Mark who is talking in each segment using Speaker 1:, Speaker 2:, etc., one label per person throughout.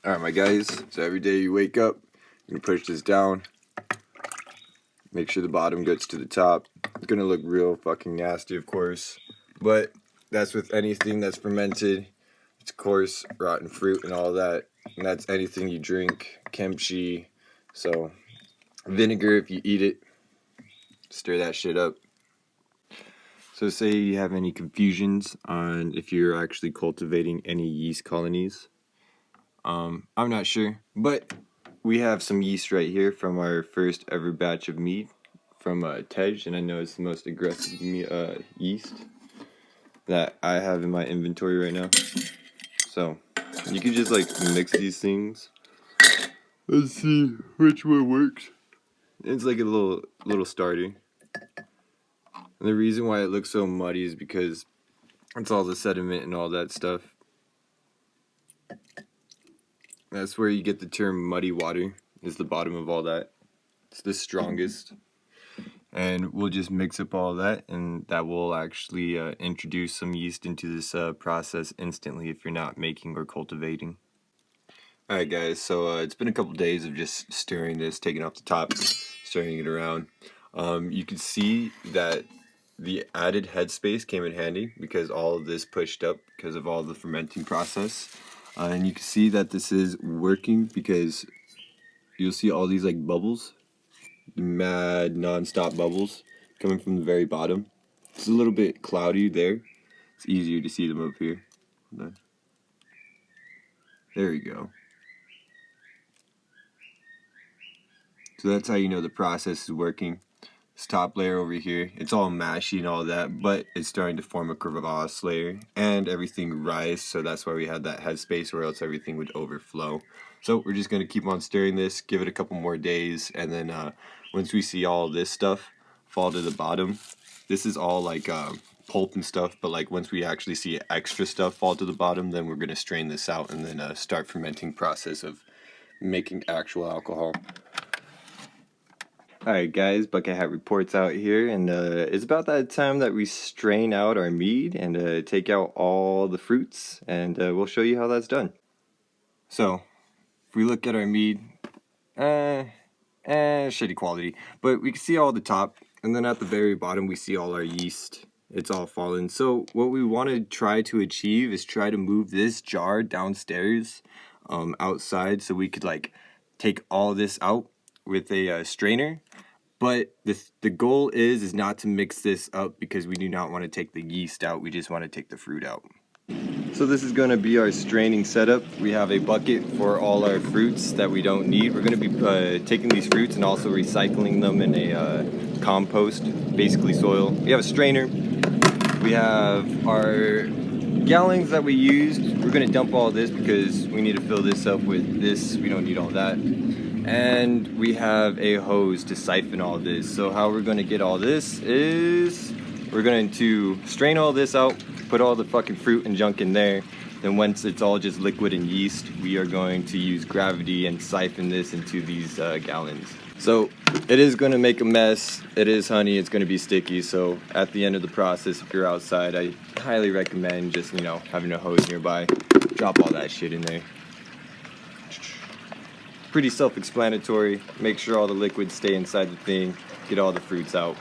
Speaker 1: Alright, my guys, so every day you wake up, you're gonna push this down, make sure the bottom gets to the top. It's gonna look real fucking nasty, of course, but that's with anything that's fermented. It's, of course, rotten fruit and all that, and that's anything you drink, kimchi, so vinegar if you eat it, stir that shit up. So say you have any confusions on if you're actually cultivating any yeast colonies. I'm not sure, but we have some yeast right here from our first ever batch of mead from Tej, and I know it's the most aggressive yeast that I have in my inventory right now. So you can just like mix these things. Let's see which one works. It's like a little starter. And the reason why it looks so muddy is because it's all the sediment and all that stuff. That's where you get the term muddy water, is the bottom of all that. It's the strongest. And we'll just mix up all that, and that will actually introduce some yeast into this process instantly if you're not making or cultivating. Alright guys, so it's been a couple days of just stirring this, taking off the top, stirring it around. You can see that the added headspace came in handy because all of this pushed up because of all the fermenting process. And you can see that this is working because you'll see all these like bubbles, mad non-stop bubbles coming from the very bottom. It's a little bit cloudy there. It's easier to see them up here. There we go. So that's how you know the process is working. This top layer over here, it's all mashy and all that, but it's starting to form a crevasse layer and everything rise, so that's why we had that headspace, or else everything would overflow. So we're just going to keep on stirring this, give it a couple more days, and then once we see all this stuff fall to the bottom, this is all like pulp and stuff, but like once we actually see extra stuff fall to the bottom, then we're going to strain this out and then start fermenting process of making actual alcohol. Alright guys, Bucket Hat Reports out here, and it's about that time that we strain out our mead and take out all the fruits, and we'll show you how that's done. So, if we look at our mead, shitty quality, but we can see all the top, and then at the very bottom we see all our yeast. It's all fallen. So what we want to try to achieve is try to move this jar downstairs, outside, so we could like take all this out with a strainer. But the goal is not to mix this up because we do not want to take the yeast out. We just want to take the fruit out. So this is going to be our straining setup. We have a bucket for all our fruits that we don't need. We're going to be taking these fruits and also recycling them in a compost, basically soil. We have a strainer. We have our gallons that we used. We're going to dump all this because we need to fill this up with this. We don't need all that. And we have a hose to siphon all this. So how we're going to get all this is we're going to strain all this out, put all the fucking fruit and junk in there. Then once it's all just liquid and yeast, we are going to use gravity and siphon this into these gallons. So it is going to make a mess. It is honey. It's going to be sticky. So at the end of the process, if you're outside, I highly recommend just, having a hose nearby. Drop all that shit in there. Pretty self-explanatory. Make sure all the liquids stay inside the thing. Get all the fruits out.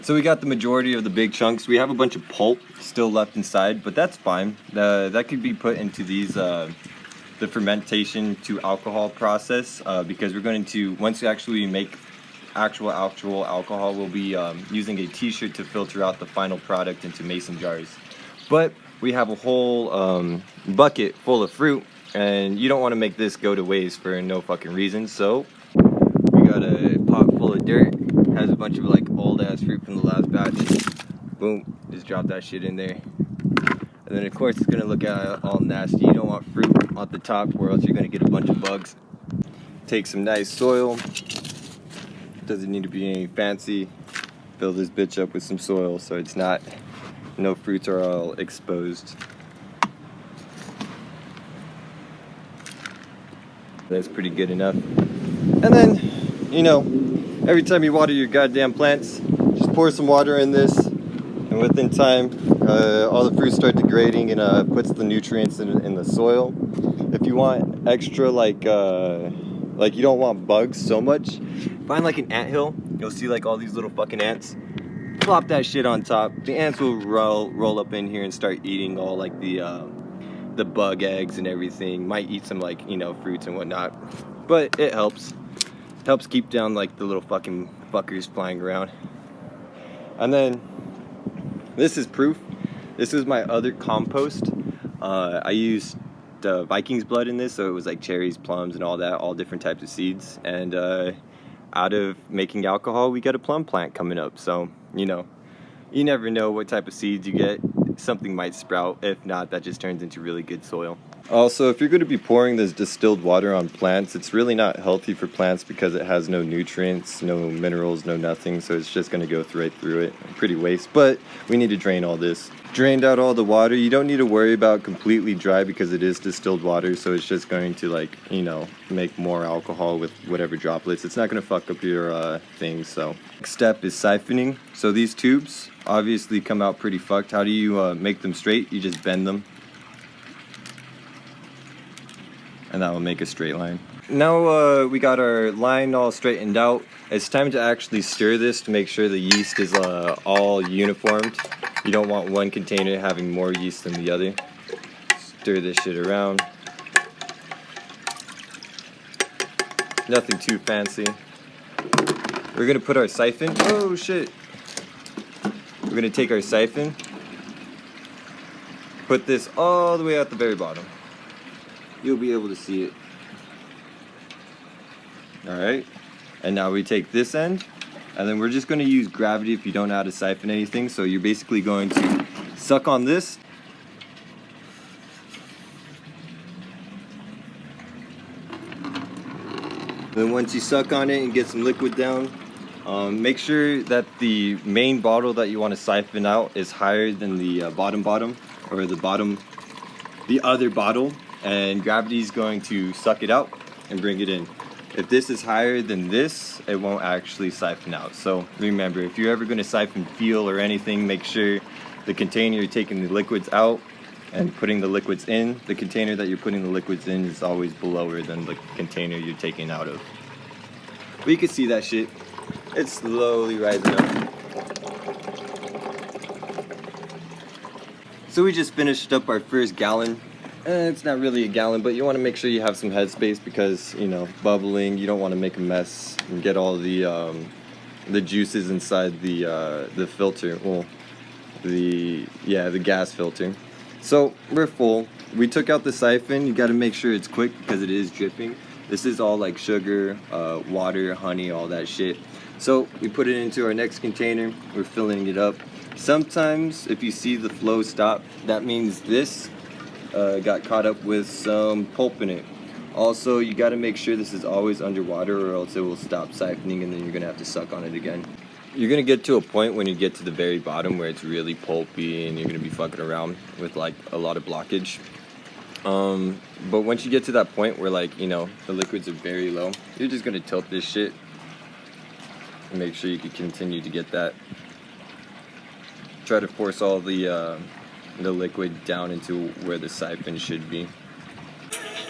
Speaker 1: So we got the majority of the big chunks. We have a bunch of pulp still left inside, but that's fine. That could be put into these the fermentation to alcohol process because we're going to, once we actually make actual alcohol, we'll be using a t-shirt to filter out the final product into mason jars. But we have a whole bucket full of fruit, and you don't want to make this go to waste for no fucking reason. So we got a pot full of dirt, has a bunch of like old ass fruit from the last batch. Boom, just drop that shit in there. And then of course it's gonna look all nasty. You don't want fruit on the top or else you're gonna get a bunch of bugs. Take some nice soil. Doesn't need to be any fancy. Fill this bitch up with some soil so it's not, no fruits are all exposed. That's pretty good enough. And then, every time you water your goddamn plants, just pour some water in this, and within time, all the fruits start degrading and puts the nutrients in the soil. If you want extra, like you don't want bugs so much, find like an anthill. You'll see like all these little fucking ants. Plop that shit on top. The ants will roll up in here and start eating all like the bug eggs and everything. Might eat some like, you know, fruits and whatnot, but it helps keep down like the little fucking fuckers flying around. And then this is proof. This is my other compost. I used Viking's blood in this, so it was like cherries, plums, and all that, all different types of seeds. And out of making alcohol, we got a plum plant coming up. So, you know, you never know what type of seeds you get. Something might sprout. If not, that just turns into really good soil. Also, if you're going to be pouring this distilled water on plants, it's really not healthy for plants because it has no nutrients, no minerals, no nothing. So it's just going to go right through it. Pretty waste, but we need to drain all this. Drained out all the water. You don't need to worry about completely dry because it is distilled water. So it's just going to, like, you know, make more alcohol with whatever droplets. It's not going to fuck up your things. So next step is siphoning. So these tubes obviously come out pretty fucked. How do you make them straight? You just bend them. And that will make a straight line. Now we got our line all straightened out. It's time to actually stir this to make sure the yeast is all uniformed. You don't want one container having more yeast than the other. Stir this shit around. Nothing too fancy. We're gonna put our siphon. Oh shit. We're gonna take our siphon, put this all the way at the very bottom. You'll be able to see it. Alright, and now we take this end, and then we're just going to use gravity if you don't know how to siphon anything. So you're basically going to suck on this. Then once you suck on it and get some liquid down, make sure that the main bottle that you want to siphon out is higher than the bottom, or the other bottle. And gravity is going to suck it out and bring it in. If this is higher than this, it won't actually siphon out. So remember, if you're ever going to siphon fuel or anything, make sure the container you're taking the liquids out and putting the liquids in, the container that you're putting the liquids in is always belower than the container you're taking out of. But you can see that shit. It's slowly rising up. So we just finished up our first gallon. It's not really a gallon, but you want to make sure you have some headspace because, you know, bubbling, you don't want to make a mess and get all the juices inside the filter. Well, the gas filter. So we're full. We took out the siphon. You got to make sure it's quick because it is dripping. This is all like sugar, water, honey, all that shit. So we put it into our next container. We're filling it up. Sometimes if you see the flow stop, that means this got caught up with some pulp in it. Also, you got to make sure this is always underwater or else it will stop siphoning and then you're going to have to suck on it again. You're going to get to a point when you get to the very bottom where it's really pulpy and you're going to be fucking around with like a lot of blockage. But once you get to that point where, like, you know, the liquids are very low, you're just going to tilt this shit and make sure you can continue to get that. Try to force all the liquid down into where the siphon should be.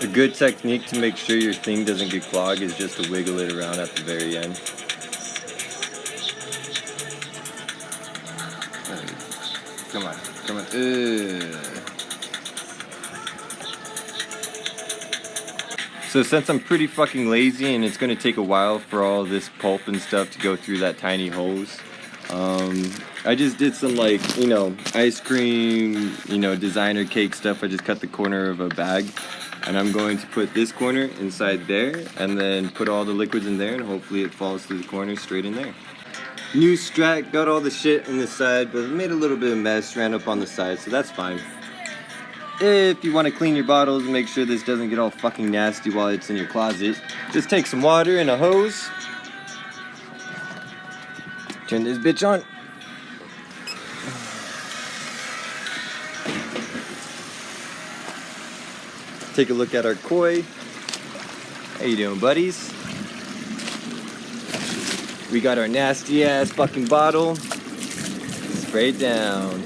Speaker 1: A good technique to make sure your thing doesn't get clogged is just to wiggle it around at the very end. Come on, come on. So since I'm pretty fucking lazy and it's gonna take a while for all this pulp and stuff to go through that tiny hose, I just did some, like, you know, ice cream, you know, designer cake stuff. I just cut the corner of a bag and I'm going to put this corner inside there and then put all the liquids in there and hopefully it falls through the corner straight in there. New Strat, got all the shit on the side, but made a little bit of mess, ran up on the side, so that's fine. If you want to clean your bottles and make sure this doesn't get all fucking nasty while it's in your closet, just take some water and a hose. Turn this bitch on. Take a look at our koi. How you doing, buddies? We got our nasty ass fucking bottle. Spray it down.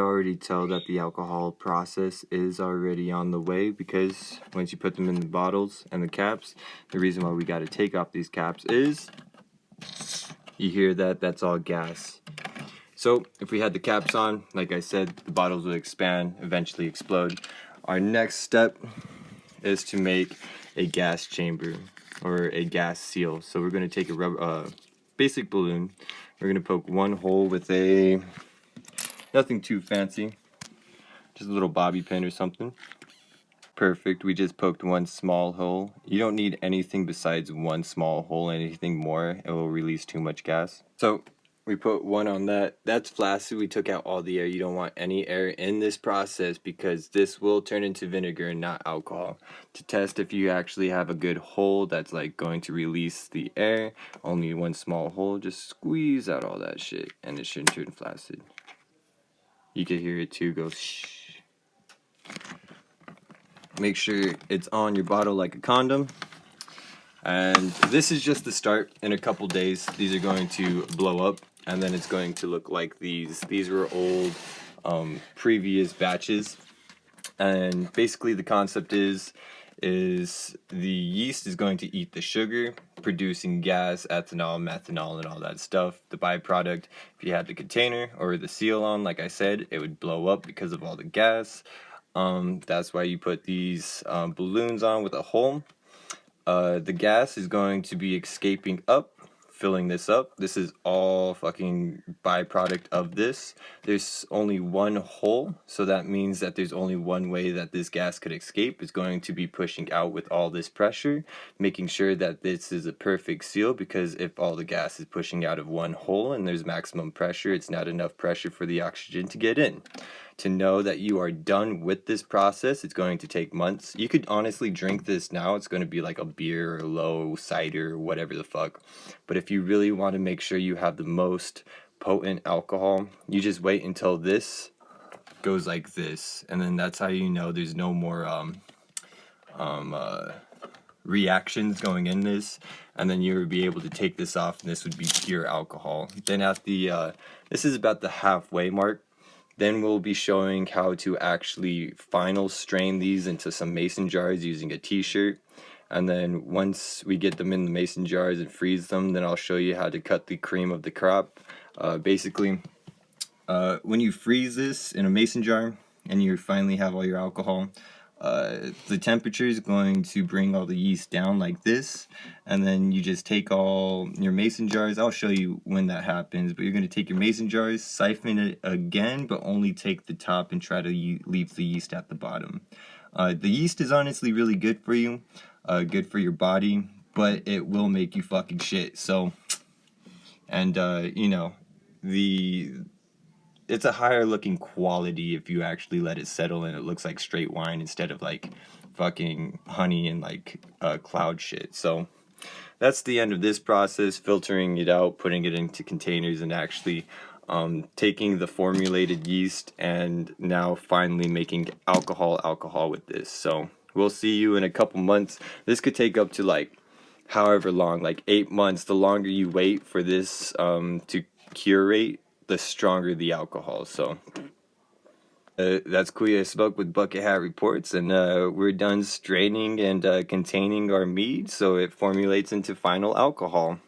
Speaker 1: already tell that the alcohol process is already on the way, because once you put them in the bottles and the caps, the reason why we got to take off these caps is, you hear that, that's all gas. So if we had the caps on, like I said, the bottles would expand, eventually explode. Our next step is to make a gas chamber or a gas seal. So we're going to take a basic balloon. We're going to poke one hole with a, nothing too fancy, just a little bobby pin or something. Perfect. We just poked one small hole. You don't need anything besides one small hole. Anything more, it will release too much gas. So we put one on that. That's flaccid. We took out all the air. You don't want any air in this process, because this will turn into vinegar and not alcohol. To test if you actually have a good hole that's like going to release the air, only one small hole, just squeeze out all that shit and it shouldn't turn flaccid. You can hear it too go shh. Make sure it's on your bottle like a condom. And this is just the start. In a couple days, these are going to blow up, and then it's going to look like these. These were old previous batches. And basically the concept is the yeast is going to eat the sugar, producing gas, ethanol, methanol, and all that stuff. The byproduct, if you had the container or the seal on, like I said, it would blow up because of all the gas. That's why you put these balloons on with a hole. The gas is going to be escaping up, filling this up. This is all fucking byproduct of this. There's only one hole, so that means that there's only one way that this gas could escape. It's going to be pushing out with all this pressure, making sure that this is a perfect seal, because if all the gas is pushing out of one hole and there's maximum pressure, it's not enough pressure for the oxygen to get in. To know that you are done with this process, it's going to take months. You could honestly drink this now. It's going to be like a beer or low cider or whatever the fuck. But if you really want to make sure you have the most potent alcohol, you just wait until this goes like this. And then that's how you know there's no more reactions going in this. And then you would be able to take this off, and this would be pure alcohol. Then at the, this is about the halfway mark. Then we'll be showing how to actually final strain these into some mason jars using a t-shirt. And then once we get them in the mason jars and freeze them, then I'll show you how to cut the cream of the crop. Basically, when you freeze this in a mason jar and you finally have all your alcohol, the temperature is going to bring all the yeast down like this, and then you just take all your mason jars. I'll show you when that happens, but you're going to take your mason jars, siphon it again, but only take the top and try to leave the yeast at the bottom. The yeast is honestly really good for you, good for your body, but it will make you fucking shit. So, and you know, it's a higher looking quality if you actually let it settle and it looks like straight wine instead of like fucking honey and like cloud shit. So that's the end of this process, filtering it out, putting it into containers, and actually taking the formulated yeast and now finally making alcohol with this. So we'll see you in a couple months. This could take up to like however long, like 8 months. The longer you wait for this to curate, the stronger the alcohol. So that's Kuya Smoke with Bucket Hat Reports, and we're done straining and containing our mead, so it formulates into final alcohol.